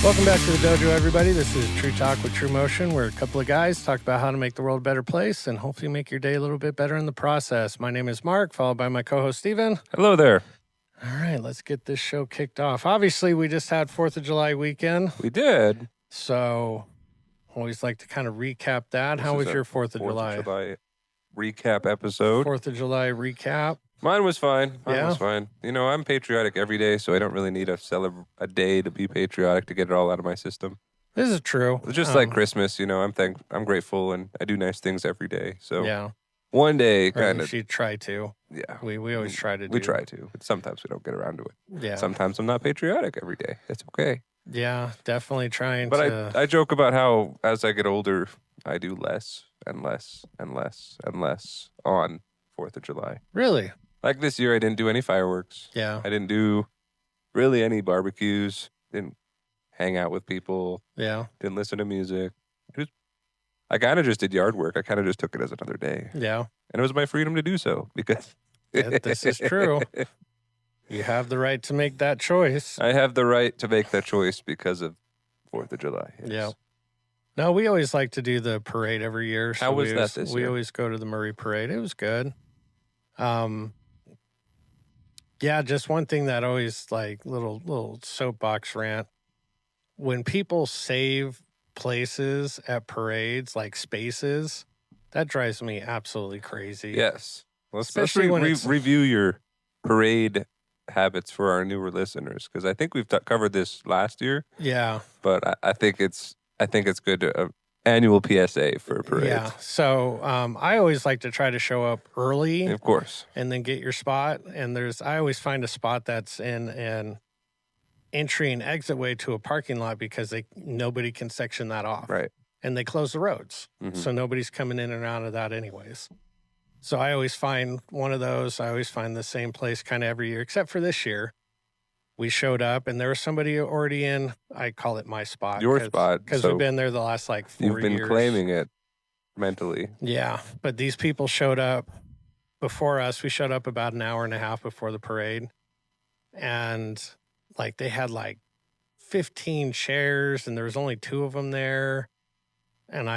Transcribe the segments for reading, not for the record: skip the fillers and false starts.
Welcome back to the dojo, everybody. This is True Talk with TRUMOTION, where a couple of guys talk about how to make the world a better place and hopefully make your day a little bit better in the process. My name is Mark, followed by my co-host, Stephen. Hello there. All right, let's get this show kicked off. Obviously, we just had 4th of July weekend. We did. So, always like to kind of recap that. How was your 4th of July? 4th of July recap episode. 4th of July recap. Mine was fine. Mine Yeah? was fine. You know, I'm patriotic every day, so I don't really need a day to be patriotic to get it all out of my system. This is true. It's just like Christmas, you know, I'm grateful and I do nice things every day. So yeah, one day or kind you of, should try to. yeah. We always try to do. We try to, but sometimes we don't get around to it. Yeah. Sometimes I'm not patriotic every day. It's okay. Yeah, definitely trying But to. I joke about how as I get older, I do less and less and less and less on 4th of July. Really? Like this year, I didn't do any fireworks. Yeah. I didn't do really any barbecues. Didn't hang out with people. Yeah. Didn't listen to music. I kind of just did yard work. I kind of just took it as another day. Yeah. And it was my freedom to do so because This is true. You have the right to make that choice. I have the right to make that choice because of 4th of July. Yes. Yeah. No, we always like to do the parade every year. So How was that this We year? always go to the Murray Parade. It was good. Yeah, just one thing that always like little soapbox rant. When people save places at parades, like spaces, that drives me absolutely crazy. Yes. Well, Especially especially when it's- review your parade habits for our newer listeners because I think we've covered this last year, Yeah. but I think it's good to annual PSA for parades. Yeah. So I always like to try to show up early Of course. and then get your spot. And I always find a spot that's in an entry and exit way to a parking lot because nobody can section that off. Right. And they close the roads. Mhm. So nobody's coming in and out of that anyways. So I always find one of those. I always find the same place kind of every year, except for this year. We showed up and there was somebody already in, I call it my spot. Your spot. Because So we've been there the last like 4 you've been years. claiming it mentally. Yeah, but these people showed up before us. We showed up about an hour and a half before the parade. And like they had like 15 chairs and there was only 2 of them there. And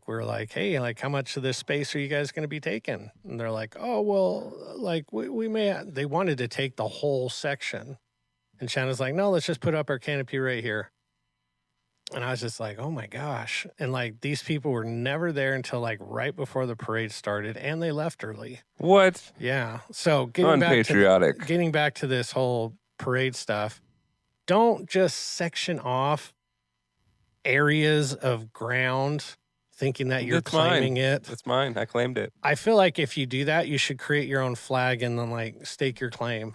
we're like, hey, like how much of this space are you guys going to be taking? And they're like, oh, well, like we may, they wanted to take the whole section. And Shanna's like, no, let's just put up our canopy right here. And I was just like, oh my gosh. And like these people were never there until like right before the parade started and they left early. What? Yeah. So getting Unpatriotic. back to this whole parade stuff, don't just section off areas of ground thinking that you're It's mine. claiming it. It's mine. I claimed it. I feel like if you do that, you should create your own flag and then like stake your claim.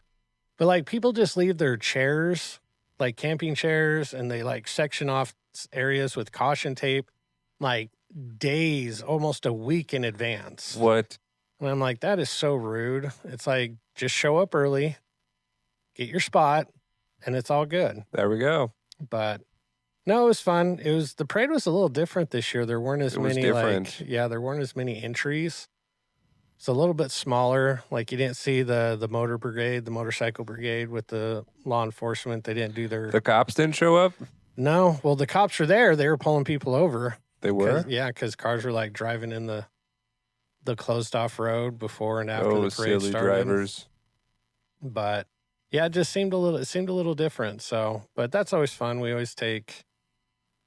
But like people just leave their chairs, like camping chairs, and they like section off areas with caution tape, like days, almost a week in advance. What? And I'm like, that is so rude. It's like, just show up early, get your spot, and it's all good. There we go. But no, it was fun. The parade was a little different this year. There weren't as many there weren't as many entries. It's a little bit smaller. Like you didn't see the motor brigade, the motorcycle brigade with the law enforcement. They didn't do their. The cops didn't show up? No, well, the cops were there. They were pulling people over. They were? Yeah, because cars were like driving in the closed off road before and after the parade silly started. drivers. But yeah, it just seemed a little different. So, but that's always fun. We always take.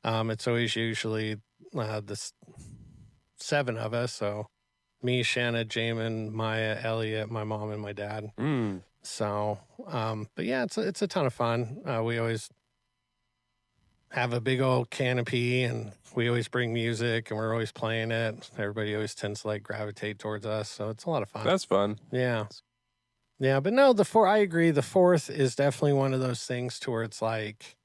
It's always usually the 7 of us. So. Me, Shanna, Jamin, Maya, Elliot, my mom, and my dad. Mm. So, but yeah, it's a ton of fun. We always have a big old canopy, and we always bring music, and we're always playing it. Everybody always tends to like gravitate towards us, so it's a lot of fun. That's fun. Yeah, but no, I agree. The 4th is definitely one of those things to where it's like,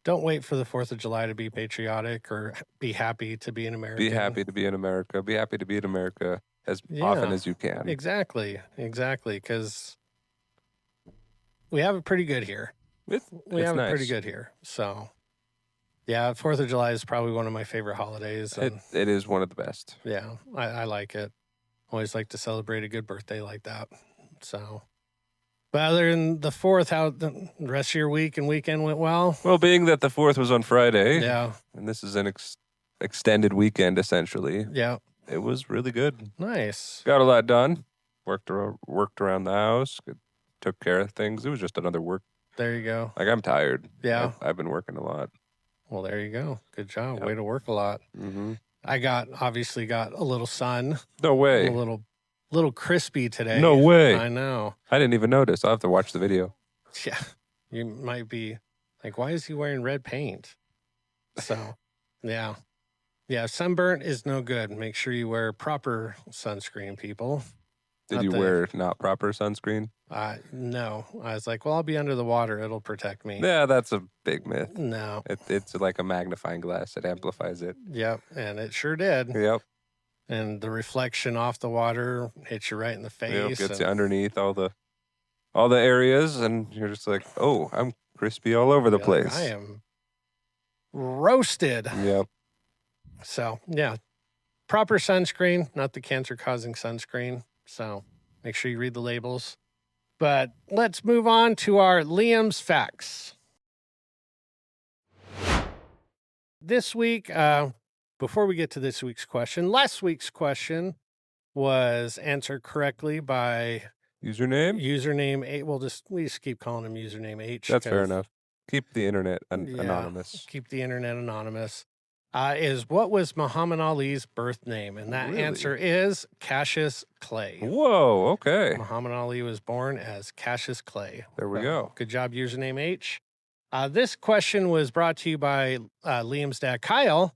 don't wait for the 4th of July to be patriotic or be happy to be an American. Be happy to be in America. Be happy to be in America as often as you can. Exactly. Because we have it pretty good here. We have it pretty good here. So, yeah, 4th of July is probably one of my favorite holidays. And it is one of the best. Yeah, I like it. Always like to celebrate a good birthday like that. So, But other than the 4th, how the rest of your week and weekend went well? Well, being that the 4th was on Friday, Yeah. and this is an extended weekend, essentially, Yeah. it was really good. Nice. Got a lot done. Worked around the house. Took care of things. It was just another work. There you go. Like, I'm tired. Yeah. I've been working a lot. Well, there you go. Good job. Yep. Way to work a lot. Mm-hmm. I obviously got a little sun. No way. A little crispy today. No way. I know. I didn't even notice. I'll have to watch the video. Yeah. You might be like, why is he wearing red paint? So, yeah. Yeah, sunburnt is no good. Make sure you wear proper sunscreen, people. Did you wear not proper sunscreen? No. I was like, well, I'll be under the water. It'll protect me. Yeah, that's a big myth. No. It's like a magnifying glass. It amplifies it. Yep, and it sure did. Yep. And the reflection off the water hits you right in the face. Yep, gets you underneath all the areas, and you're just like, oh, I'm crispy all over the place. I am roasted. Yep. So, yeah, proper sunscreen, not the cancer-causing sunscreen. So make sure you read the labels. But let's move on to our Liam's Facts. This week, before we get to this week's question, last week's question was answered correctly by username 8. We just keep calling him username H. That's fair enough. Keep the internet anonymous. Keep the internet anonymous. Is what was Muhammad Ali's birth name? And that answer is Cassius Clay. Whoa, okay. Muhammad Ali was born as Cassius Clay. There we go. Good job, username H. This question was brought to you by Liam's dad, Kyle.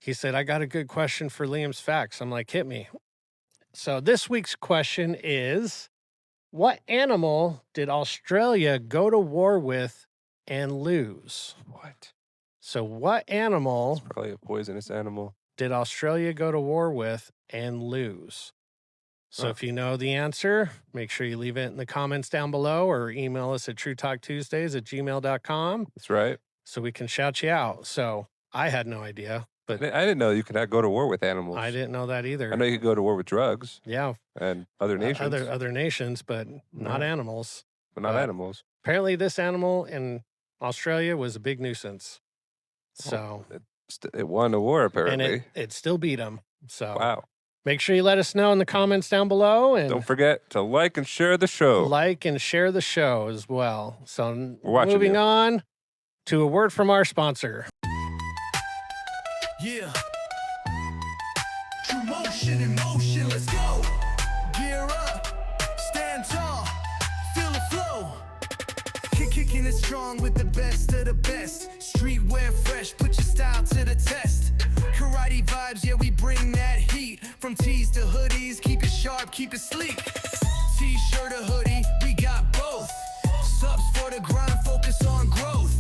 He said, I got a good question for Liam's Facts. I'm like, hit me. So this week's question is, what animal did Australia go to war with and lose? What? So what animal... It's probably a poisonous animal. ...did Australia go to war with and lose? So if you know the answer, make sure you leave it in the comments down below or email us at TrueTalkTuesdays@gmail.com. That's right. So we can shout you out. So I had no idea. But I didn't know you could go to war with animals. I didn't know that either. I know you could go to war with drugs. Yeah. And other nations. Other nations, but not animals. But not animals. Apparently this animal in Australia was a big nuisance. So it won the war, apparently. And it still beat them. So wow. Make sure you let us know in the comments down below. And don't forget to like and share the show. Like and share the show as well. So moving on to a word from our sponsor. Yeah. TRUMOTION in motion, let's go. Gear up, stand tall, feel the flow. Kicking it strong with the best of the best. Streetwear fresh, put your style to the test. Karate vibes, yeah, we bring that heat. From tees to hoodies, keep it sharp, keep it sleek. T-shirt or hoodie, we got both. Subs for the grind, focus on growth.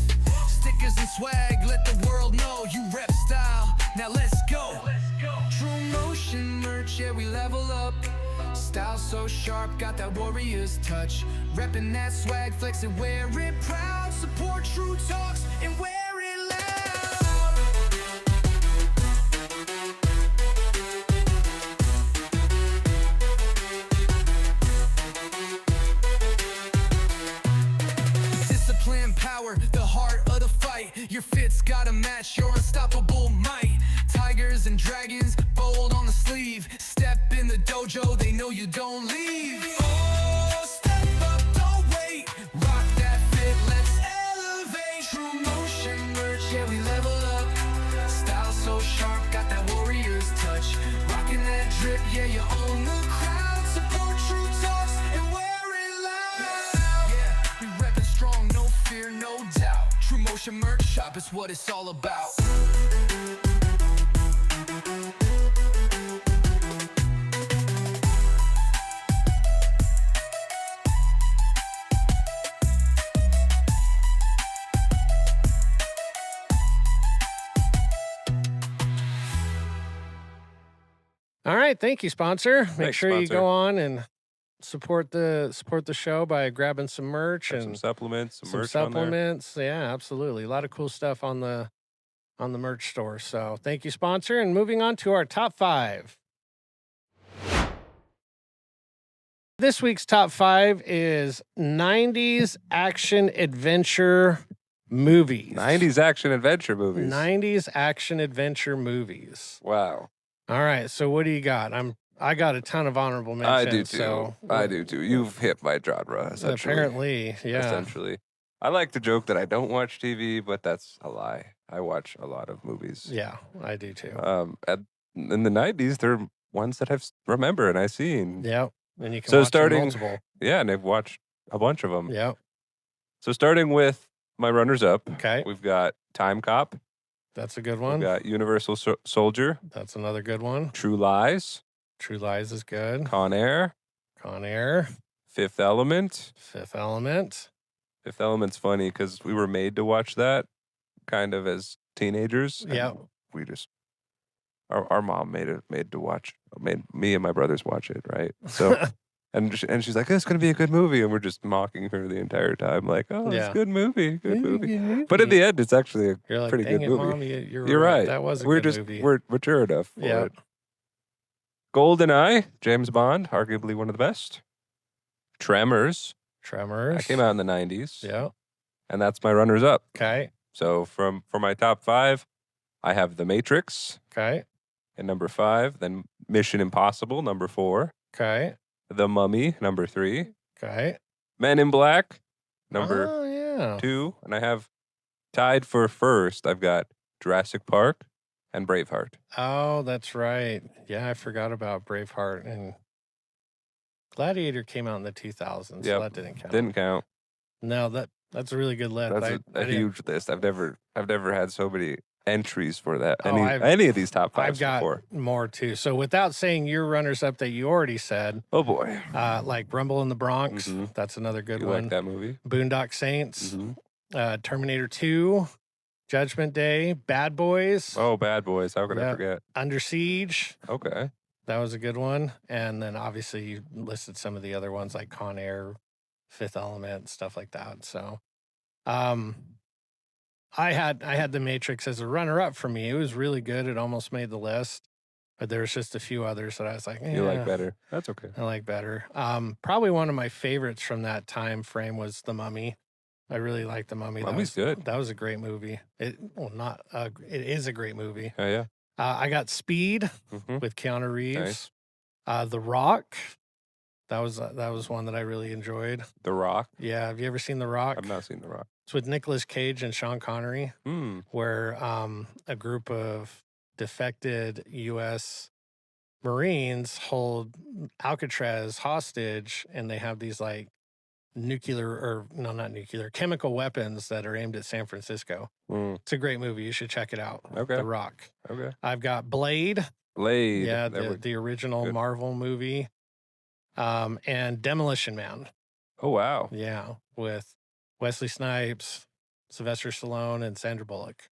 Stickers and swag, let the world know you rep style. Now let's go. TRUMOTION merch, yeah, we level up. Style so sharp, got that warrior's touch. Reppin' that swag, flex it, wear it proud. Support True Talks and wear it loud. Discipline, power, the heart of the fight. Your fit's gotta match your unstoppable might. Tigers and dragons, bold on the sleeve. Step in the dojo, they know you don't leave. Oh, step up, don't wait. Rock that fit, let's elevate. TRUMOTION merch, yeah, we level up. Style so sharp, got that warrior's touch. Rocking that drip, yeah, you own the crowd. Support True Talks and wear it loud. Yeah, we reppin' strong, no fear, no doubt. TRUMOTION merch shop is what it's all about. All right, thank you, sponsor. Make Thanks, sure you sponsor. go on and support the show by grabbing some merch and some supplements, some merch supplements. Yeah, absolutely. A lot of cool stuff on the merch store. So thank you, sponsor. And moving on to our top 5. This week's top 5 is 90s action adventure movies. 90s action adventure movies. 90s action adventure movies. Wow. All right, so what do you got? I got a ton of honorable mentions. I do too. So I do too. You've hit my genre, essentially. apparently, yeah. Essentially. I like to joke that I don't watch TV, but that's a lie. I watch a lot of movies. Yeah, I do too. In the 90s, they're ones that I've remember and I've seen. Yep. And you can So watch starting- multiple. Yeah, and I've watched a bunch of them. Yep. So starting with my runners-up, Okay. we've got Time Cop. That's a good We've one. got Universal Soldier, That's another good one. True Lies, True Lies is good. Con Air, Con Air, Fifth Element. Fifth Element. Fifth Element's funny because we were made to watch that kind of as teenagers. and Yeah. We just our mom made me and my brothers watch it, right? So and she's like, "It's gonna be a good movie," and we're just mocking her the entire time, like, "Oh, it's Yeah. a good movie, good movie." But in the end, it's actually a You're like, pretty dang good it, movie. Mom, you're You're right. That was a we're good just movie. we're mature enough for Yeah. it. GoldenEye, James Bond, arguably one of the best. Tremors, Tremors. that came out in the 90s, Yeah. and that's my runners up. Okay. So for my top 5, I have The Matrix Okay. at number 5, then Mission Impossible, number 4, Okay. The Mummy, number 3, Okay. Men in Black, number Oh, yeah. 2, and I have tied for first, I've got Jurassic Park and Braveheart. Oh, that's right. Yeah, I forgot about Braveheart, and Gladiator came out in the 2000s, so Yep. that didn't count. Didn't count. No, that's a really good list. That's I a didn't- huge list. I've never had so many entries for that. Oh, Any of these top 5s I've got before. more too. So without saying your runners up that you already said, Oh boy. like Rumble in the Bronx, Mhm. that's another good You one. like that movie? Boondock Saints, Mhm. Terminator 2, Judgment Day, Bad Boys, Oh, Bad Boys. How could I Yeah. forget? Under Siege. Okay. That was a good one. And then obviously you listed some of the other ones like Con Air, Fifth Element, stuff like that. So I had The Matrix as a runner up for me. It was really good. It almost made the list. But there was just a few others that I was like, You like "Eh, better. That's okay. I like better. Probably one of my favorites from that time frame was The Mummy. I really liked The Mummy. Mummy's good. That was a great movie. It is a great movie. Oh, yeah. I got Speed hmm with Keanu Reeves. Nice. The Rock. That was one that I really enjoyed. The Rock. Yeah, have you ever seen The Rock? I've not seen The Rock. It's with Nicolas Cage and Sean Connery, Hmm. where a group of defected U.S. Marines hold Alcatraz hostage, and they have these like chemical weapons that are aimed at San Francisco. Mm. It's a great movie. You should check it out. Okay. The Rock. Okay. I've got Blade. Blade. Yeah, That would- the original good. Marvel movie. And Demolition Man. Oh, wow. Yeah, with Wesley Snipes, Sylvester Stallone, and Sandra Bullock.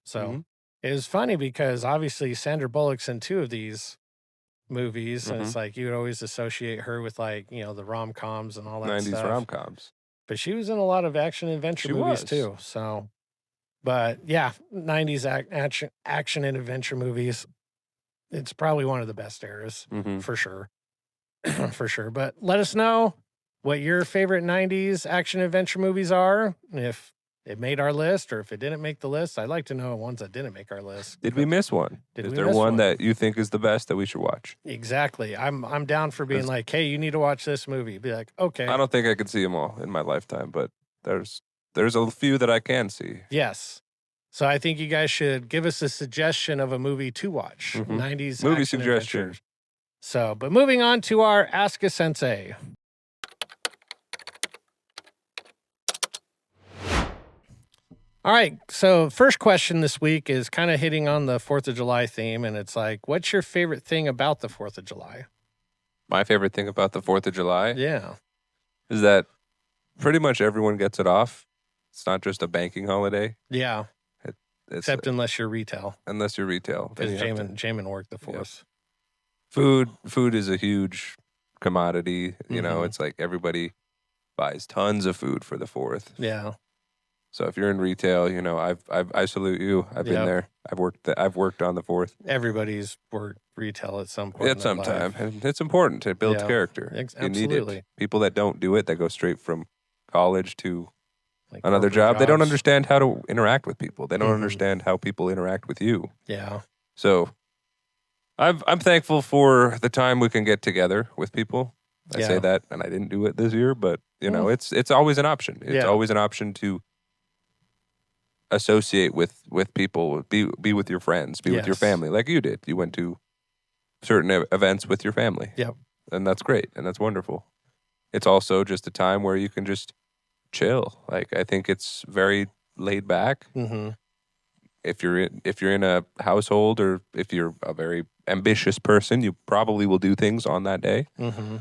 So Mhm. it was funny because obviously Sandra Bullock's in 2 of these movies, and Mm-hmm. it's like you would always associate her with like the rom-coms and all that 90s stuff. rom-coms. But she was in a lot of action adventure She movies was. too. So, but yeah, 90s action and adventure movies. It's probably one of the best eras Mm-hmm. for sure. For sure. But let us know what your favorite 90s action adventure movies are. If it made our list or if it didn't make the list, I'd like to know ones that didn't make our list. Did we miss one? Did Is we there miss one one? that you think is the best that we should watch? Exactly. I'm down for being There's- like, hey, you need to watch this movie. Be like, okay. I don't think I could see them all in my lifetime, but there's a few that I can see. Yes. So I think you guys should give us a suggestion of a movie to watch. Mhm. 90s Movie action suggestion. adventures. So, but moving on to our Ask a Sensei. All right. So, first question this week is kind of hitting on the 4th of July theme. And it's like, what's your favorite thing about the 4th of July? My favorite thing about the 4th of July Yeah. is that pretty much everyone gets it off. It's not just a banking holiday. Yeah. It's, Except unless you're retail. unless you're retail. then Because you have to- Jamin worked the 4th. Food is a huge commodity. You know, Mhm. it's like everybody buys tons of food for the 4th. Yeah. So if you're in retail, I salute you. I've been Yep. there. I've worked on the 4th. Everybody's worked retail at some point. At some time. And it's important. It builds character. You need Absolutely. it. People that don't do it, that go straight from college to Like another corporate job, they don't jobs. understand how to interact with people. They don't Mhm. understand how people interact with you. Yeah. So I'm thankful for the time we can get together with people. I say Yeah. that, and I didn't do it this year, but you know, Well, it's always an option. It's Yeah. always an option to associate with people, be with your friends, be with your Yes. family, like you did. You went to certain events with your family. Yep. And that's great, and that's wonderful. It's also just a time where you can just chill. Like, I think it's very laid back. Mm-hmm. If you're in a household, or if you're a very ambitious person, you probably will do things on that day. Mm-hmm.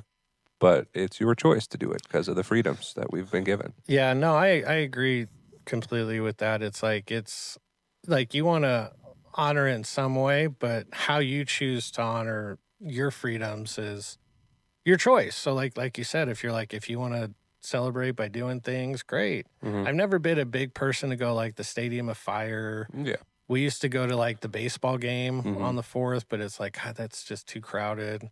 But it's your choice to do it because of the freedoms that we've been given. Yeah, no, I agree completely with that. It's like you want to honor it in some way, but how you choose to honor your freedoms is your choice. So like you said, if you want to celebrate by doing things, great. Mhm. I've never been a big person to go like the Stadium of Fire. Yeah. We used to go to like the baseball game Mhm. on the 4th, but it's like, God, that's just too crowded.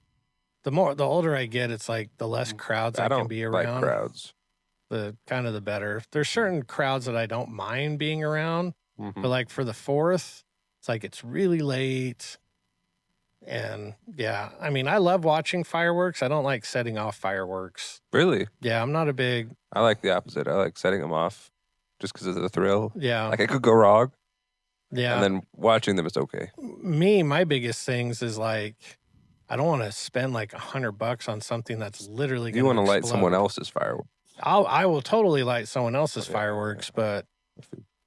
The older I get, it's like the less crowds I can don't be like around, crowds. the better. There's certain crowds that I don't mind being around, Mhm. but like for the 4th, it's like it's really late. And yeah, I mean, I love watching fireworks. I don't like setting off fireworks. Really? Yeah, I'm not a big, I like the opposite. I like setting them off just because of the thrill. yeah. Like, I could go wrong, Yeah. and then watching them is okay. My biggest things is like, I don't want to spend like $100 on something that's literally going You to want to light someone else's fireworks. I will totally light someone else's Yeah, fireworks, but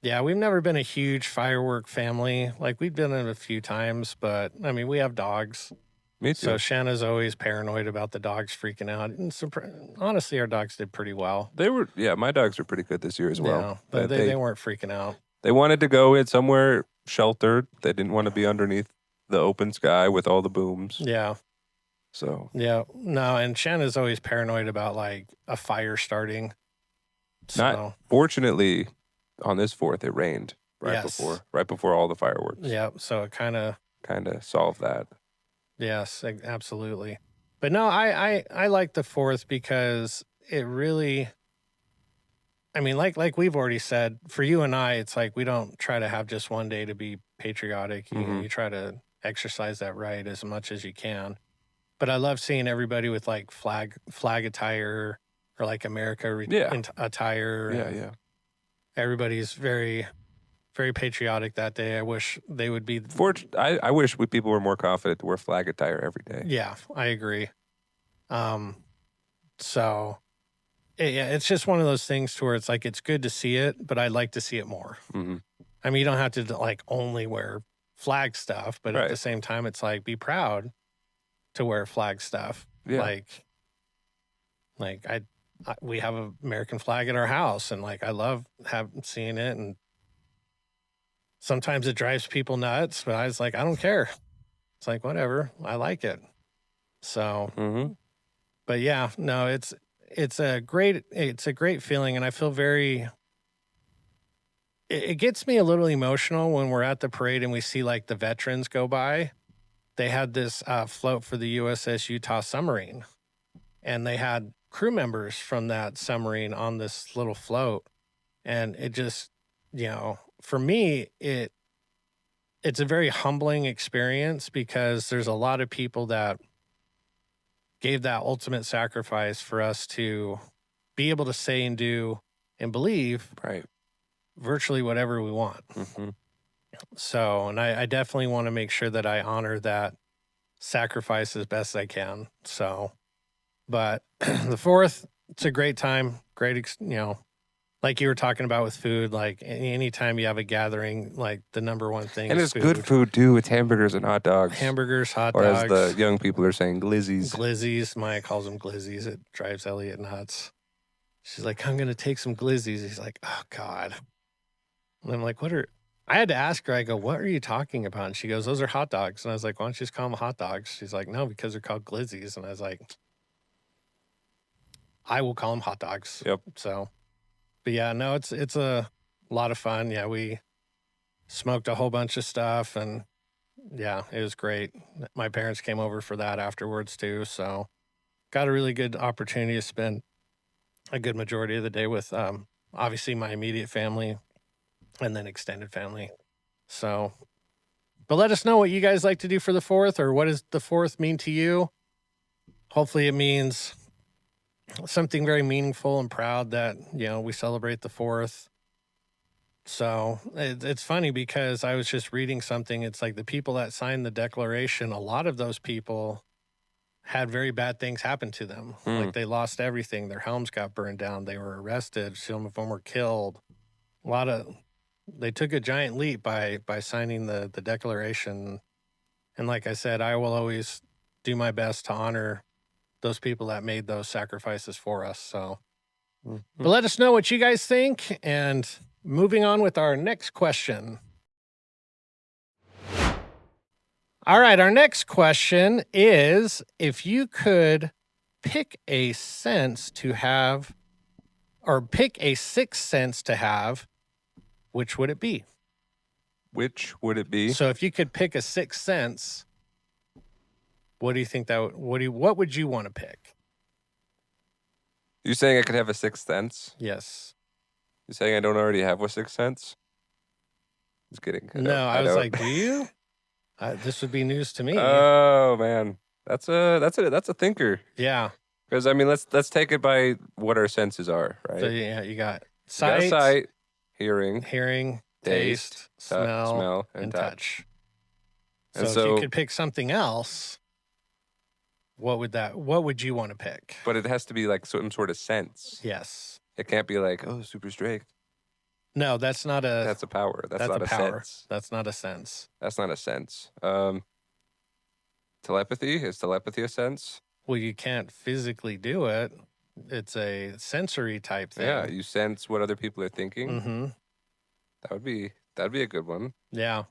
yeah, we've never been a huge firework family. Like, we've been in a few times, but I mean, we have dogs. Me too. So Shanna's always paranoid about the dogs freaking out. And honestly, our dogs did pretty well. My dogs were pretty good this year as well. Yeah, but they weren't freaking out. They wanted to go in somewhere sheltered. They didn't want to be underneath the open sky with all the booms. Yeah. So Yeah. No, and Shanna's always paranoid about like a fire starting. So, fortunately, on this 4th, it rained right Yes. before all the fireworks. yeah. So it kind of, solved that. yes, absolutely. But no, I like the 4th because it really, I mean, like we've already said, for you and I, it's like we don't try to have just one day to be patriotic. Mhm. You try to exercise that right as much as you can. But I love seeing everybody with like flag attire or like America attire. Yeah. Everybody's very, very patriotic that day. I wish they would be. I wish people were more confident to wear flag attire every day. Yeah, I agree. So it's just one of those things to where it's like, it's good to see it, but I'd like to see it more. Mhm. I mean, you don't have to like only wear flag stuff, but at Right. the same time, it's like, be proud to wear flag stuff. Yeah. Like we have an American flag at our house, and like I love seeing it, and sometimes it drives people nuts, but I was like, I don't care. It's like, whatever, I like it. So, Mhm. but yeah, no, it's a great feeling, and I feel very. It gets me a little emotional when we're at the parade and we see like the veterans go by. They had this float for the USS Utah submarine, and they had crew members from that submarine on this little float. And it just, for me, it's a very humbling experience because there's a lot of people that gave that ultimate sacrifice for us to be able to say and do and believe Right. virtually whatever we want. Mm-hmm. So, and I definitely want to make sure that I honor that sacrifice as best I can. So, but the 4th, it's a great time. Great, like you were talking about with food, like anytime you have a gathering, like the number one thing And is it's good food too. It's hamburgers and hot dogs. Hamburgers, hot or dogs. Or as the young people are saying, glizzies. Glizzies. Maya calls them glizzies. It drives Elliot nuts. She's like, I'm going to take some glizzies. He's like, oh, God. And I'm like, I had to ask her, I go, what are you talking about? And she goes, those are hot dogs. And I was like, why don't you just call them hot dogs? She's like, no, because they're called glizzies. And I was like, I will call them hot dogs. Yep. So, but yeah, no, it's a lot of fun. Yeah, we smoked a whole bunch of stuff, and Yeah, it was great. My parents came over for that afterwards too, so got a really good opportunity to spend a good majority of the day with obviously my immediate family and then extended family. So, but let us know what you guys like to do for the 4th, or what does the 4th mean to you? Hopefully it means something very meaningful and proud that, we celebrate the 4th. So it's funny because I was just reading something. It's like the people that signed the Declaration, a lot of those people had very bad things happen to them. Like they lost everything. Their homes got burned down. They were arrested. Some of them were killed. They took a giant leap by signing the Declaration. And like I said, I will always do my best to honor those people that made those sacrifices for us. So, but let us know what you guys think. And moving on with our next question. All right, our next question is, if you could pick a sense to have, or pick a sixth sense to have, which would it be? Which would it be? So if you could pick a sixth sense, what do you think what would you want to pick? You saying I could have a sixth sense? Yes. You saying I don't already have a sixth sense? Just kidding. I was like, do you? This would be news to me. Oh man, that's a thinker. Yeah. Because I mean, let's take it by what our senses are, right? So yeah, you got You got sight, hearing, taste, smell, and touch. And So if you could pick something else, what would you want to pick? But it has to be like some sort of sense. Yes. It can't be like, oh, super straight. No, that's not a. That's a power. That's not a power. sense. That's not a sense. That's not a sense. Telepathy, is telepathy a sense? Well, you can't physically do it. It's a sensory type thing. Yeah, you sense what other people are thinking. Mm-hmm. That'd be a good one. Yeah.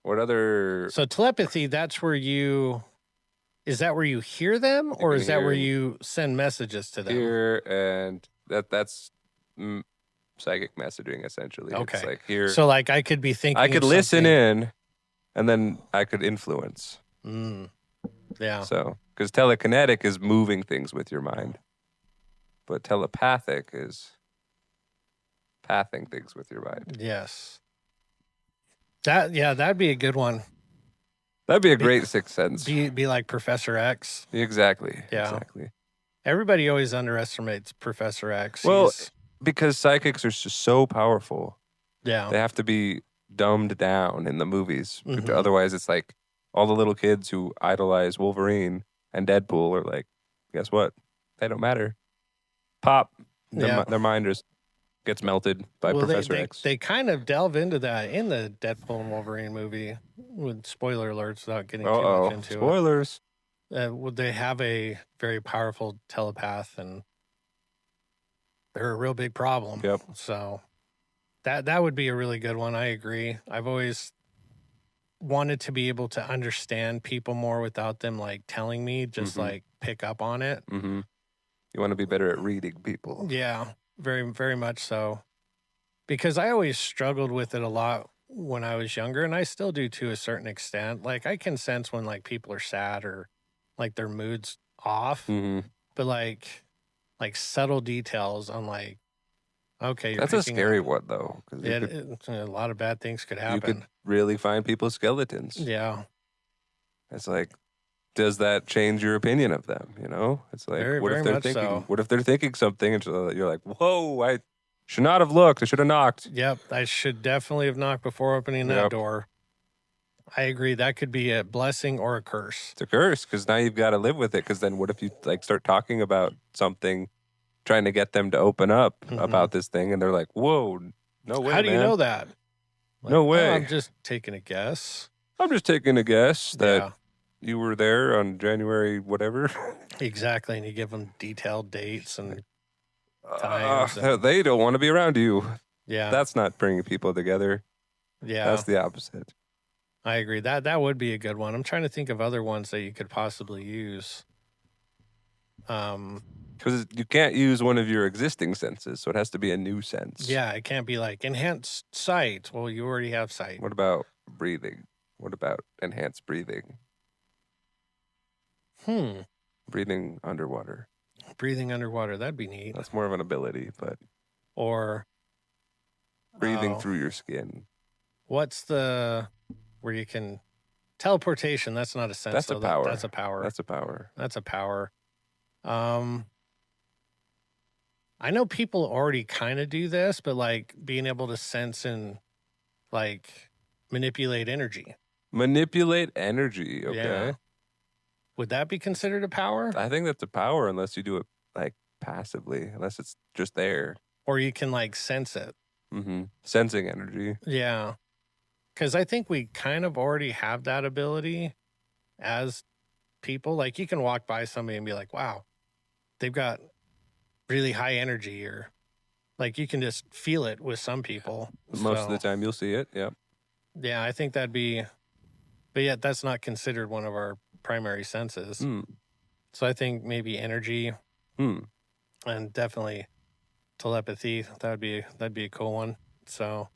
What other? So telepathy, is that where you hear them, or is that where you send messages to them? Hear, and that's psychic messaging essentially. Okay. It's like here. So like I could be thinking. I could listen in, and then I could influence. Yeah. So, because telekinetic is moving things with your mind, but telepathic is pathing things with your mind. Yes. That'd be a good one. That'd be a great sixth sense. Be like Professor X. Exactly. Yeah. Exactly. Everybody always underestimates Professor X. Well, because psychics are just so powerful. Yeah. They have to be dumbed down in the movies. Mhm. Otherwise, it's like all the little kids who idolize Wolverine and Deadpool are like, guess what? They don't matter. Pop. Their mind just gets melted by Professor X. They kind of delve into that in the Deadpool and Wolverine movie. With spoiler alerts, without getting too much into Spoilers. Would they have a very powerful telepath, and they're a real big problem. Yep. So that would be a really good one. I agree. I've always wanted to be able to understand people more without them like telling me, just like pick up on it. Mm-hmm. You want to be better at reading people. Yeah, very, very much so. Because I always struggled with it a lot when I was younger, and I still do to a certain extent. Like I can sense when like people are sad or like their mood's off, but like subtle details on like, okay, that's a scary one though, because a lot of bad things could happen. You could really find people's skeletons. Yeah, it's like, does that change your opinion of them? You know, it's like, what if they're thinking? So. What if they're thinking something, and you're like, whoa, I should not have looked. I should have knocked. Yep, I should definitely have knocked before opening that door. I agree. That could be a blessing or a curse. It's a curse because now you've got to live with it. Because then what if you like start talking about something, trying to get them to open up about this thing, and they're like, whoa, no way, How do you know that? Like, no way. I'm just taking a guess. I'm just taking a guess that you were there on January whatever. Exactly, and you give them detailed dates and times. They don't want to be around you. Yeah. That's not bringing people together. Yeah. That's the opposite. I agree. That would be a good one. I'm trying to think of other ones that you could possibly use. Because you can't use one of your existing senses, so it has to be a new sense. Yeah, it can't be like enhanced sight. Well, you already have sight. What about breathing? What about enhanced breathing? Breathing underwater. Breathing underwater. That'd be neat. That's more of an ability, but Or breathing through your skin. What's the where you can teleportation? That's not a sense. That's a power. That's a power. That's a power. That's a power. I know people already kind of do this, but like being able to sense and like manipulate energy. Manipulate energy. Okay. Yeah. Would that be considered a power? I think that's a power unless you do it like passively, unless it's just there. Or you can like sense it. Mm-hmm. Sensing energy. Yeah. Because I think we kind of already have that ability as people. Like you can walk by somebody and be like, wow, they've got really high energy, or like you can just feel it with some people. Most of the time you'll see it. Yep. Yeah, I think that'd be, but yet that's not considered one of our primary senses. So I think maybe energy and definitely telepathy. That'd be a cool one. So,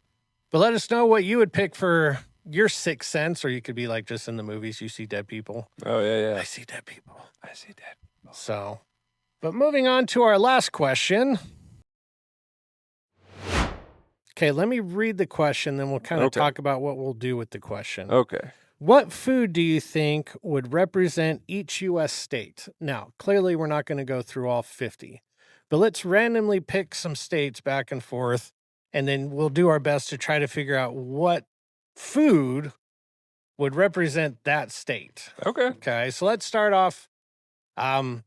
but let us know what you would pick for your sixth sense, or you could be like just in the movies, you see dead people. Oh, yeah. I see dead people. I see dead people. So, but moving on to our last question. Okay, let me read the question, then we'll kind of talk about what we'll do with the question. Okay. What food do you think would represent each U.S. state? Now, clearly we're not going to go through all 50, but let's randomly pick some states back and forth, and then we'll do our best to try to figure out what food would represent that state. Okay. Okay, so let's start off. I'll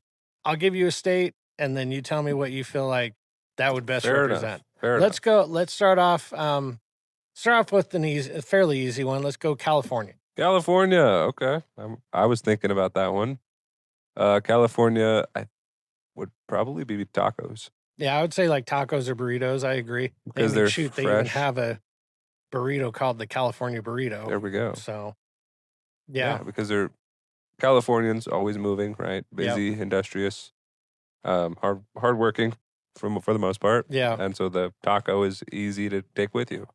give you a state, and then you tell me what you feel like that would best represent. Fair enough. Let's start off. Start off with a fairly easy one. Let's go California. California. Okay. I was thinking about that one. California, I would probably be tacos. Yeah, I would say like tacos or burritos. I agree. Because they're fresh. They even have a burrito called the California burrito. There we go. So, yeah because they're Californians, always moving, right? Busy, industrious, hardworking for the most part. Yeah. And so the taco is easy to take with you.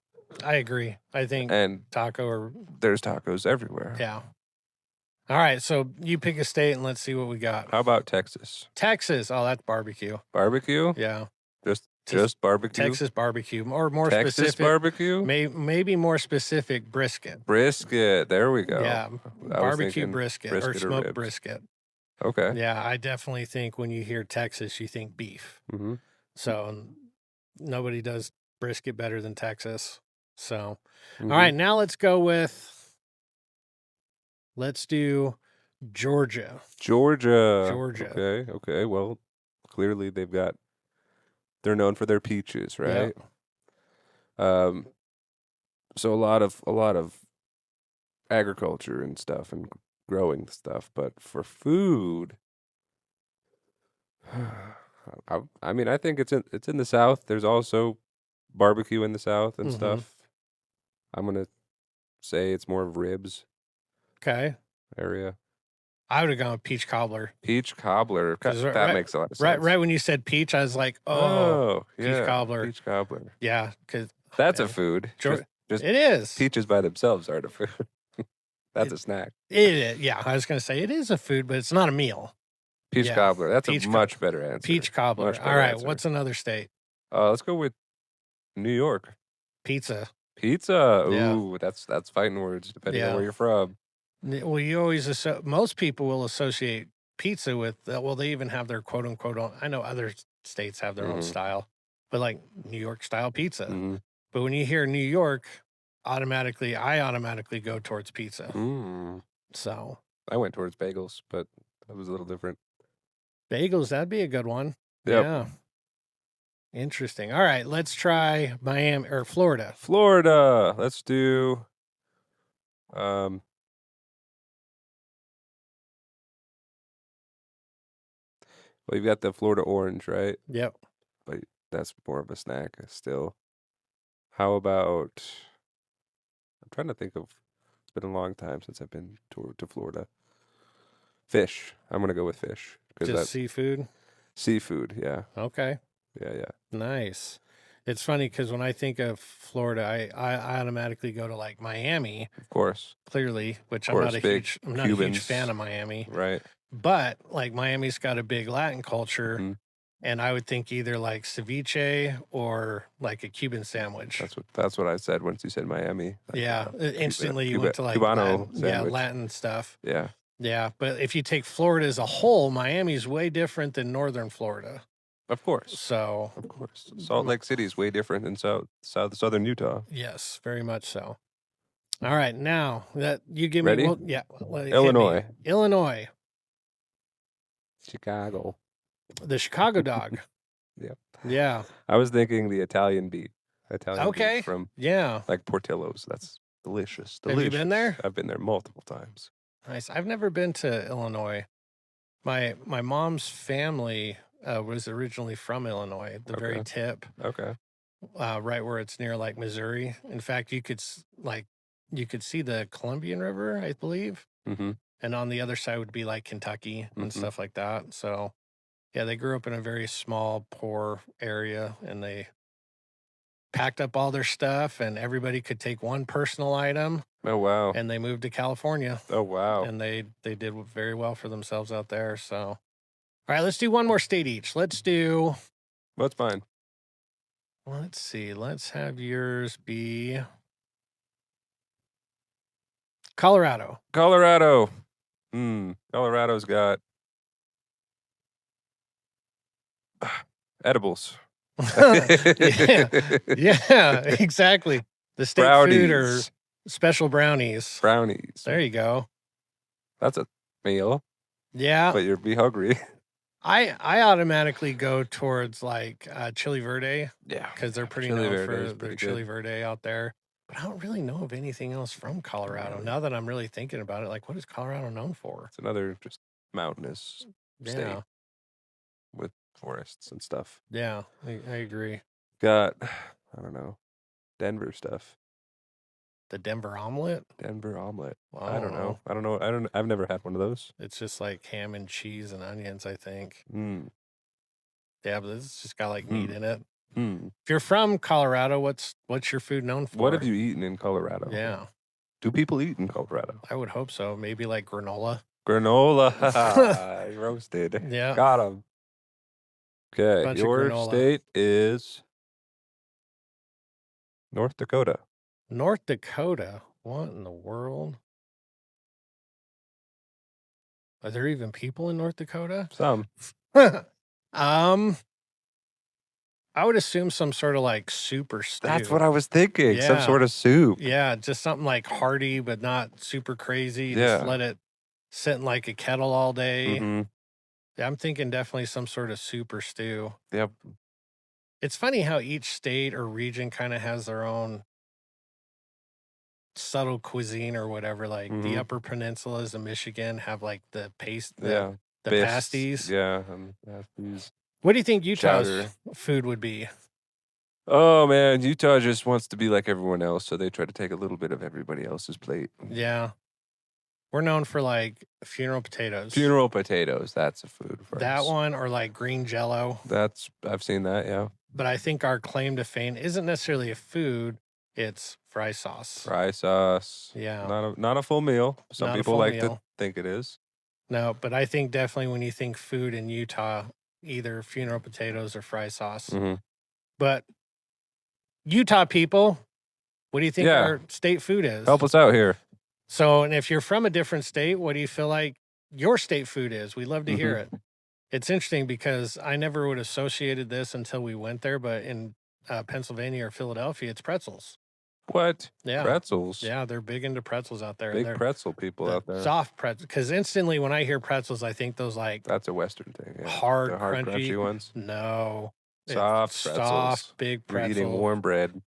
I agree. I think there's tacos everywhere. Yeah. All right, so you pick a state and let's see what we got. How about Texas? Texas. Oh, that's barbecue. Barbecue? Yeah. Just barbecue? Texas barbecue. Or more Texas specific. Barbecue? Maybe more specific, brisket. Brisket. There we go. Yeah. Barbecue brisket or smoked brisket. Okay. Yeah, I definitely think when you hear Texas, you think beef. Mm-hmm. So nobody does brisket better than Texas. So, all right, now let's do Georgia. Georgia. Okay. Well, clearly they're known for their peaches, right? Yep. So a lot of agriculture and stuff and growing stuff, but for food, I mean, I think it's in the South. There's also barbecue in the South and stuff. I'm gonna say it's more of ribs. Okay. Area. I would have gone with peach cobbler. Peach cobbler. That makes a lot of sense. Right when you said peach, I was like, peach cobbler. Peach cobbler. Yeah, because that's a food. Just it is. Peaches by themselves aren't a food. That's a snack. It is. Yeah, I was going to say it is a food, but it's not a meal. Peach cobbler. That's a much better answer. Peach cobbler. All right. What's another state? Let's go with New York. Pizza. Ooh, that's fighting words depending on where you're from. Well, you always most people will associate pizza with. They even have their quote unquote. I know other states have their own style, but like New York style pizza. Mm-hmm. But when you hear New York, I automatically go towards pizza. So I went towards bagels, but that was a little different. Bagels, that'd be a good one. Yep. Yeah. Interesting. All right, let's try Miami or Florida. Let's do well, you've got the Florida orange, right? Yep. But that's more of a snack still. How about, I'm trying to think of, it's been a long time since I've been to Florida. Fish. I'm going to go with fish. Just seafood? Seafood, yeah. Okay. Yeah. Nice. It's funny because when I think of Florida, I automatically go to like Miami, Of course. clearly, which Of course, I'm not a huge Cubans. fan of Miami. Right. But like Miami's got a big Latin culture, Mhm. and I would think either like ceviche or like a Cuban sandwich. That's what I said once you said Miami. Yeah, instantly you went to like Cubano Latin, sandwich. Latin stuff. Yeah. Yeah, but if you take Florida as a whole, Miami's way different than northern Florida. Of course. So, Of course. Salt Lake City is way different than southern Utah. yes, very much so. All right, now that you give Ready? me, well, yeah, hit me. Illinois. Illinois, Chicago. the Chicago dog. Yep. Yeah. I was thinking the Italian beef. Okay. Beef from Yeah. like Portillo's. That's delicious. Have you been there? I've been there multiple times. Nice. I've never been to Illinois. My mom's family was originally from Illinois, the very Okay. tip, Okay. right where it's near like Missouri. In fact, you could see the Columbian River, I believe, Mm-hmm. and on the other side would be like Kentucky and Mhm. stuff like that. So, yeah, they grew up in a very small, poor area, and they packed up all their stuff, and everybody could take one personal item, Oh wow. and they moved to California. Oh wow. And they did very well for themselves out there. So, all right, let's do one more state each. Let's do, What's fine? let's see, let's have yours be Colorado. Colorado. Colorado's got edibles. yeah, exactly. The state food or Brownies. special brownies. Brownies. There you go. That's a meal, Yeah, but you'll be hungry. I automatically go towards like Chili Verde Yeah. because they're pretty Chili known Verde for is their pretty Chili good. Verde out there. But I don't really know of anything else from Colorado. Now that I'm really thinking about it, like what is Colorado known for? It's another just mountainous state Yeah, with forests and stuff. yeah, I agree. Got, I don't know, Denver stuff. The Denver omelet. Denver omelet. Well, I don't know. I've never had one of those. It's just like ham and cheese and onions, I think. Mm. Yeah, but it's just got like meat in it. Mm. If you're from Colorado, what's your food known for? What have you eaten in Colorado? Yeah, Do people eat in Colorado? I would hope so. Maybe like granola. Granola. Roasted. Yeah. Got him. Okay. Bunch of Your granola. state is North Dakota. North Dakota. What in the world? Are there even people in North Dakota? Some. I would assume some sort of like soup or stew. That's what I was thinking. Some Yeah. sort of soup. Yeah, just something like hearty, but not super crazy. Yeah. Just let it sit in like a kettle all day. Mhm. Yeah, I'm thinking definitely some sort of soup or stew. Yep. It's funny how each state or region kind of has their own subtle cuisine or whatever. Like the Mhm. Upper Peninsulas of Michigan have like the paste, Yeah. the Bisques. pasties. Yeah. Pasties. What do you think Utah's Chowder. food would be? Oh man, Utah just wants to be like everyone else, so they try to take a little bit of everybody else's plate. Yeah. We're known for like funeral potatoes. Funeral potatoes, that's a food for That us. one or like green jello. I've seen that, yeah. But I think our claim to fame isn't necessarily a food, it's fry sauce. Fry sauce. Yeah. Not a full meal. Some Not a people full like meal. to think it is. No, but I think definitely when you think food in Utah, either funeral potatoes or fry sauce. Mhm. But Utah people, what do you think Yeah. our state food is? Help us out here. So, and if you're from a different state, what do you feel like your state food is? We'd love to hear Mm-hmm. it. It's interesting because I never would have associated this until we went there, but in Pennsylvania or Philadelphia, it's pretzels. What? Yeah. Pretzels. Yeah, they're big into pretzels out there. and Big they're pretzel people out there. soft pretzels. Because instantly when I hear pretzels, I think those like That's a Western thing. Yeah. hard, The hard, crunchy. crunchy ones. No. It's Soft pretzels. Soft, big You're pretzel. eating warm bread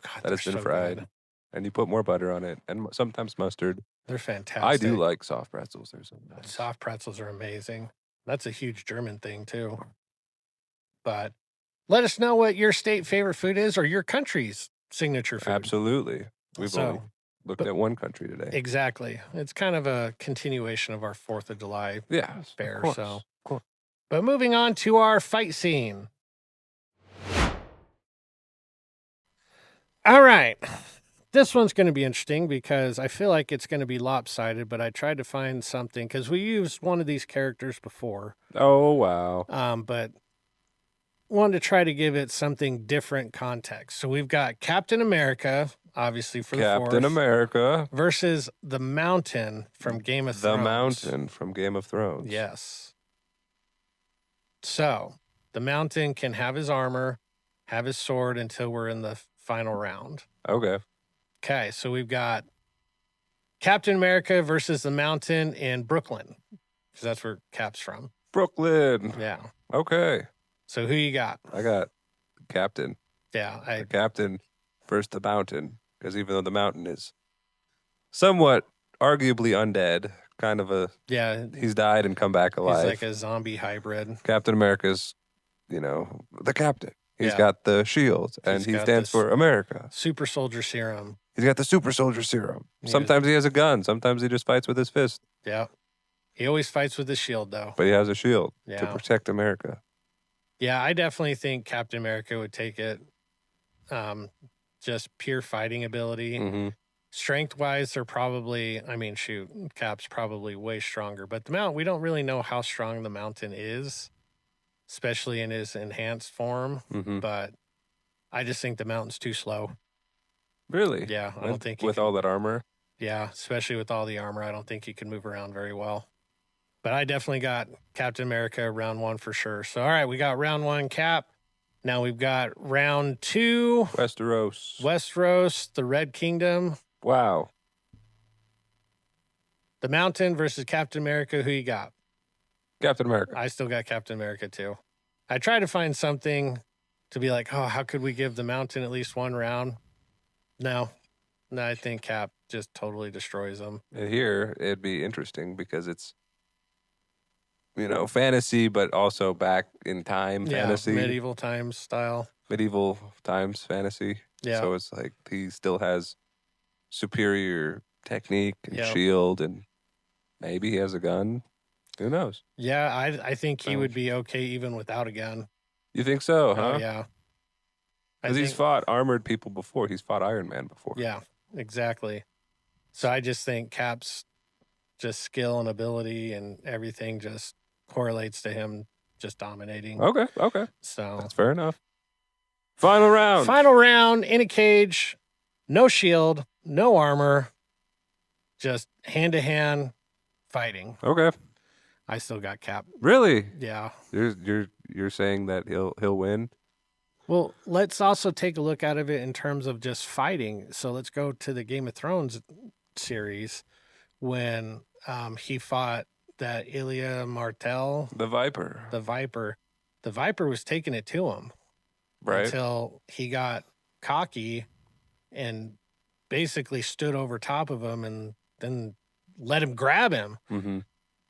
God, that they're has been so fried, good. and you put more butter on it, and sometimes mustard. They're fantastic. I do like soft pretzels. They're so nice. Soft pretzels are amazing. That's a huge German thing too. But let us know what your state favorite food is or your country's signature food. Absolutely. We've So, only looked at one country today. Exactly. It's kind of a continuation of our 4th of July Yeah. fair. Of course. So, Of course. but moving on to our fight scene. All right. This one's going to be interesting because I feel like it's going to be lopsided, but I tried to find something because we used one of these characters before. Oh, wow. But wanted to try to give it something different context. So we've got Captain America, obviously for the Captain Fourth, America versus the Mountain from Game of the Thrones. Mountain from Game of Thrones. Yes. So the Mountain can have his armor, have his sword until we're in the final round. Okay. Okay, so we've got Captain America versus the Mountain in Brooklyn, because that's where Cap's from. Brooklyn. Yeah. Okay. So who you got? I got Captain. Yeah. The Captain versus the Mountain, because even though the Mountain is somewhat arguably undead, kind of a... Yeah. He's died and come back alive. He's like a zombie hybrid. Captain America's, the captain. He's Yeah. got the shield, and he stands for America. Super soldier serum. He's got the super soldier serum. Sometimes he has a gun. Sometimes he just fights with his fist. Yeah. He always fights with his shield, though. But he has a shield to Yeah. protect America. Yeah, I definitely think Captain America would take it. Just pure fighting ability. Mm-hmm. Strength-wise, they're probably, Cap's probably way stronger. But the Mountain, we don't really know how strong the Mountain is, especially in his enhanced form. Mm-hmm. But I just think the Mountain's too slow. Really? Yeah, I don't think he with can, all that armor. Yeah, especially with all the armor, I don't think he can move around very well. But I definitely got Captain America round 1 for sure. So, all right, we got round 1 Cap. Now we've got round 2. Westeros, the Red Kingdom. Wow. The Mountain versus Captain America. Who you got? Captain America. I still got Captain America too. I tried to find something to be like, oh, how could we give the Mountain at least one round? No, I think Cap just totally destroys them. And here, it'd be interesting because it's, fantasy, but also back in time fantasy. Medieval times style. Medieval times fantasy. Yeah. So it's like he still has superior technique and Yep. shield, and maybe he has a gun. Who knows? Yeah, I think he would be okay even without a gun. You think so, huh? Oh, yeah. Because he's fought armored people before. He's fought Iron Man before. Yeah, exactly. So I just think Cap's just skill and ability and everything just correlates to him just dominating. Okay. So That's fair enough. Final round. Final round in a cage, no shield, no armor, just hand-to-hand fighting. Okay. I still got Cap. Really? Yeah. You're saying that he'll win? Well, let's also take a look at it in terms of just fighting. So let's go to the Game of Thrones series when he fought that Ilya Martell. The Viper. The Viper was taking it to him. Right. Until he got cocky and basically stood over top of him and then let him grab him. Mm-hmm.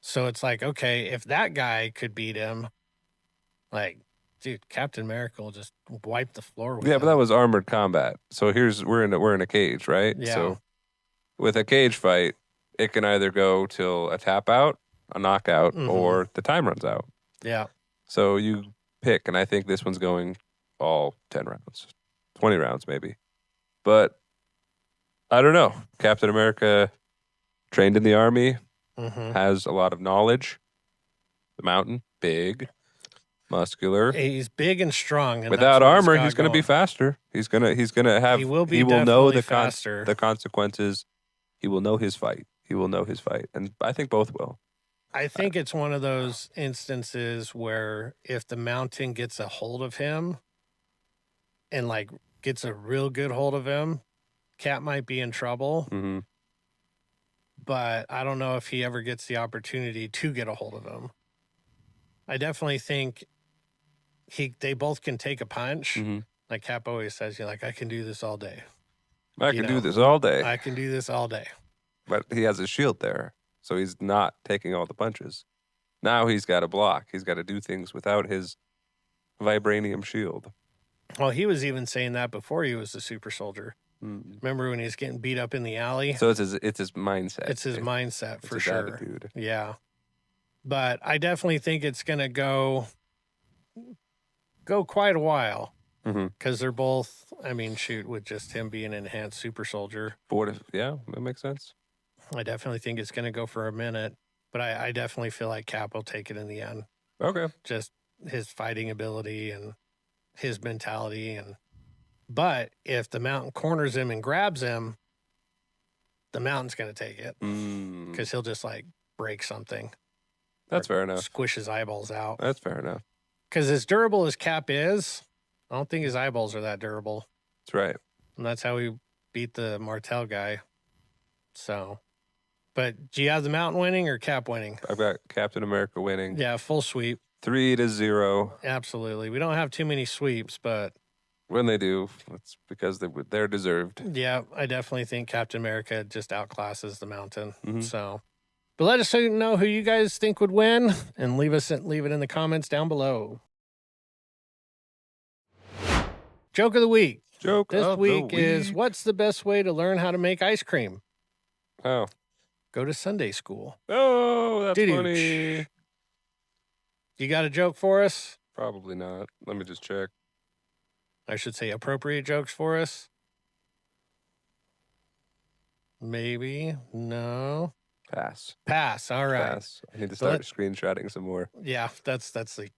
So it's like, okay, if that guy could beat him, like, dude, Captain America will just wipe the floor with him. Yeah, but that was armored combat. So we're in a cage, right? Yeah. So with a cage fight, it can either go till a tap out, a knockout, Mhm. or the time runs out. Yeah. So you pick, and I think this one's going all 10 rounds, 20 rounds maybe. But I don't know. Captain America trained in the army, Mm-hmm. has a lot of knowledge. The Mountain, big, muscular. He's big and strong. And Without that's what armor, got he's going to be going. faster. He's gonna have. He will be He will know definitely the faster. the consequences. He will know his fight. And I think both will. I think it's one of those instances where if the Mountain gets a hold of him and like gets a real good hold of him, Cap might be in trouble. Mm-hmm. But I don't know if he ever gets the opportunity to get a hold of him. I definitely think they both can take a punch. Mm-hmm. Like Cap always says, I can do this all day. I can do this all day. I can do this all day. But he has his shield there, so he's not taking all the punches. Now he's got to block. He's got to do things without his vibranium shield. Well, he was even saying that before he was the super soldier. Mm. Remember when he was getting beat up in the alley? So it's his mindset. It's his mindset It's for his sure. attitude. Yeah. But I definitely think it's going to go quite a while because they're both, I mean, shoot, with just him being an enhanced super soldier. Yeah, that makes sense. I definitely think it's going to go for a minute, but I definitely feel like Cap will take it in the end. Okay. Just his fighting ability and his mentality. But if the Mountain corners him and grabs him, the Mountain's going to take it because he'll just like break something. That's fair enough. Squish his eyeballs out. That's fair enough. Because as durable as Cap is, I don't think his eyeballs are that durable. That's right. And that's how we beat the Martel guy. So, but do you have the Mountain winning or Cap winning? I've got Captain America winning. Yeah, full sweep. 3-0. Absolutely. We don't have too many sweeps, but when they do, it's because they're deserved. Yeah, I definitely think Captain America just outclasses the Mountain. So, but let us know who you guys think would win, and leave it in the comments down below. Joke of the week. This week is, what's the best way to learn how to make ice cream? Oh. Go to Sunday school. Oh, that's funny. You got a joke for us? Probably not. Let me just check. I should say appropriate jokes for us. Maybe. No. Pass. All right. Pass. I need to start screenshotting some more. Yeah, that's the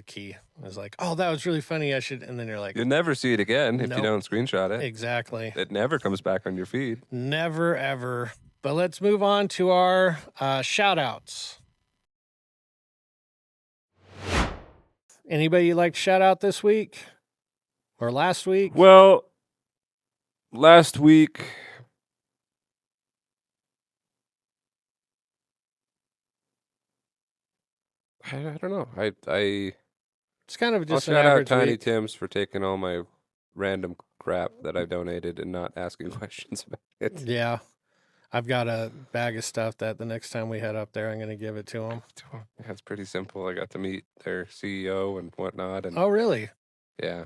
key. It's like, oh, that was really funny. I should, and then you're like, you'll never see it again if you don't screenshot it. Exactly. It never comes back on your feed. Never ever. But let's move on to our shout outs. Anybody you'd like to shout out this week or last week? Well, last week. I don't know. It's kind of just I'll shout out Tiny Tim's for taking all my random crap that I donated and not asking questions about it. Yeah. I've got a bag of stuff that the next time we head up there, I'm going to give it to them. Yeah, it's pretty simple. I got to meet their CEO and whatnot. And oh, really? Yeah.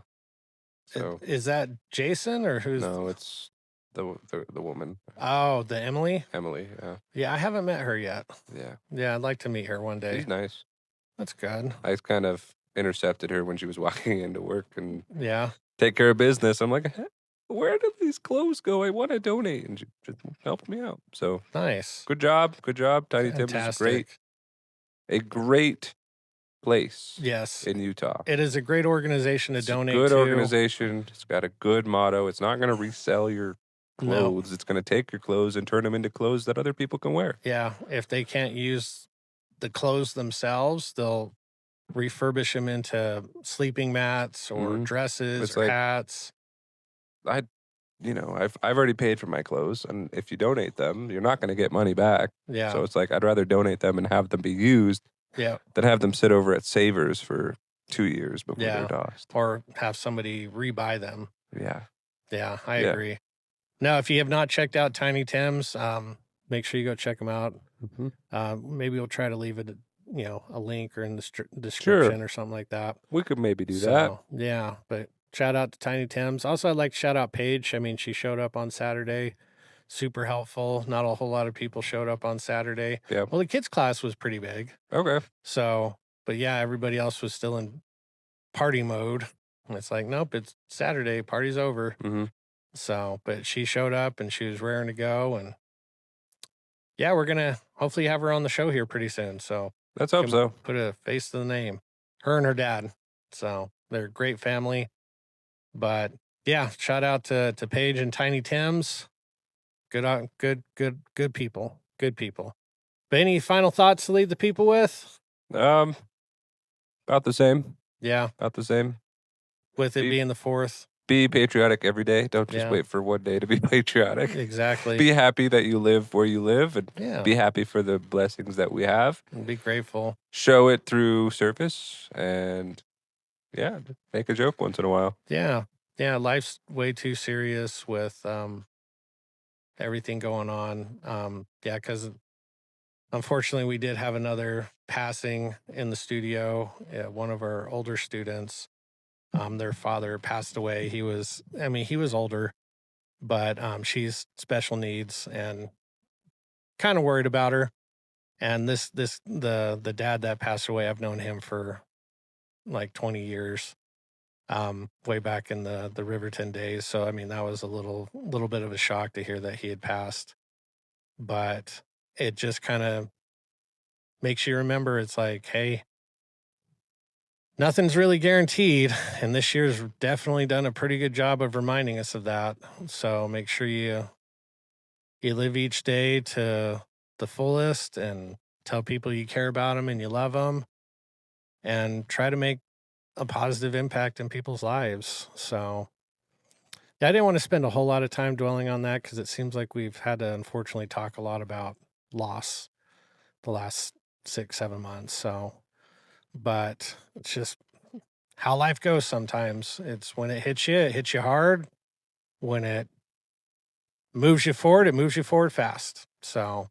So is that Jason or who's? No, it's the woman. Oh, the Emily? Emily, yeah. Yeah, I haven't met her yet. Yeah. Yeah, I'd like to meet her one day. She's nice. That's good. I kind of intercepted her when she was walking into work and take care of business. I'm like, where did these clothes go? I want to donate. And she just helped me out. So nice. Good job. Tiny Tim's is great. A great place. Yes. In Utah. It is a great organization to donate to. Good organization. It's got a good motto. It's not going to resell your clothes. No. It's going to take your clothes and turn them into clothes that other people can wear. Yeah. If they can't use the clothes themselves, they'll refurbish them into sleeping mats or dresses or hats. I've already paid for my clothes, and if you donate them, you're not going to get money back. Yeah. So it's like I'd rather donate them and have them be used than have them sit over at Savers for 2 years before they're tossed. Or have somebody rebuy them. Yeah. Yeah, I agree. Now, if you have not checked out Tiny Tim's, make sure you go check them out. Maybe we'll try to leave it, a link or in the description or something like that. We could maybe do that. Yeah, but shout out to Tiny Tim's. Also, I'd like to shout out Paige. I mean, she showed up on Saturday. Super helpful. Not a whole lot of people showed up on Saturday. Yeah. Well, the kids' class was pretty big. Okay. So, but yeah, everybody else was still in party mode. And it's like, nope, it's Saturday. Party's over. So, but she showed up and she was raring to go. And yeah, we're going to hopefully have her on the show here pretty soon. So let's hope so. Put a face to the name. Her and her dad. So they're a great family. But yeah, shout out to Paige and Tiny Tim's. Good people. Good people. But any final thoughts to leave the people with? About the same. Yeah. About the same. With it being the 4th. Be patriotic every day. Don't just wait for one day to be patriotic. Exactly. Be happy that you live where you live and be happy for the blessings that we have. And be grateful. Show it through service and make a joke once in a while. Yeah. Yeah. Life's way too serious with everything going on. Because unfortunately we did have another passing in the studio. One of our older students. Their father passed away. He was older, but she's special needs and kind of worried about her. And the dad that passed away, I've known him for like 20 years. way back in the Riverton days. So, I mean, that was a little bit of a shock to hear that he had passed. But it just kind of makes you remember, it's like, hey, nothing's really guaranteed. And this year's definitely done a pretty good job of reminding us of that. So make sure you live each day to the fullest and tell people you care about them and you love them and try to make a positive impact in people's lives. So yeah, I didn't want to spend a whole lot of time dwelling on that because it seems like we've had to unfortunately talk a lot about loss the last 6-7 months. So, but it's just how life goes sometimes. It's when it hits you hard. When it moves you forward, it moves you forward fast. So,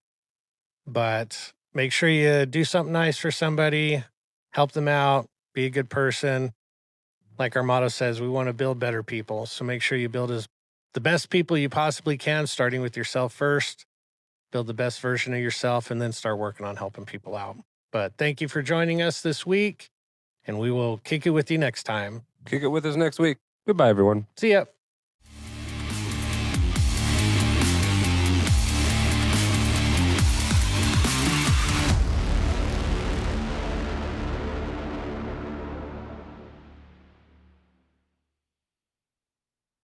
but make sure you do something nice for somebody, help them out, be a good person. Like our motto says, we want to build better people. So make sure you build the best people you possibly can, starting with yourself first. Build the best version of yourself and then start working on helping people out. But thank you for joining us this week, and we will kick it with you next time. Kick it with us next week. Goodbye, everyone. See ya.